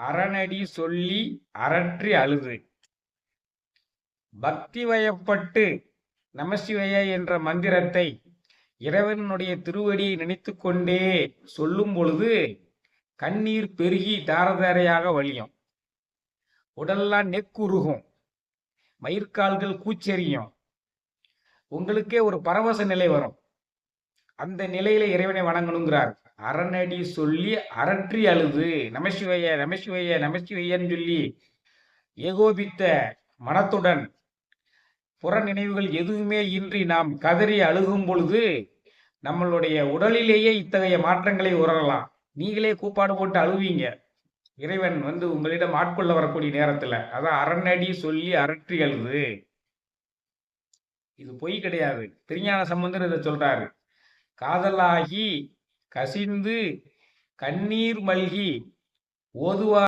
அறனடி சொல்லி அரற்றி அழுது. பக்தி வயப்பட்டு நமசிவய என்ற மந்திரத்தை இறைவனுடைய திருவடியை நினைத்து கொண்டே சொல்லும் பொழுது கண்ணீர் பெருகி தாரதாரையாக வழியும். உடல்லாம் நெக்குருகும், மயிர்கால்கள் கூச்செறியும். உங்களுக்கே ஒரு பரவச நிலை வரும். அந்த நிலையில இறைவனை வணங்கணுங்கிறார். அறநடி சொல்லி அரற்றி அழுது, நமசிவய நமசிவய நமசிவயன்னு சொல்லி ஏகோபித்த மனத்துடன் புற நினைவுகள் எதுவுமே இன்றி நாம் கதறி அழுகும் பொழுது நம்மளுடைய உடலிலேயே இத்தகைய மாற்றங்களை உணரலாம். நீங்களே கூப்பாடு போட்டு அழுவீங்க. இறைவன் உங்களிடம் ஆட்கொள்ள வரக்கூடிய நேரத்துல. அதான் அறநடி சொல்லி அரற்றி அழுது. இது பொய் கிடையாது. திருஞான சம்பந்தர் இதை சொல்றாரு. காதலாகி கசிந்து கண்ணீர் மல்கி ஓதுவார்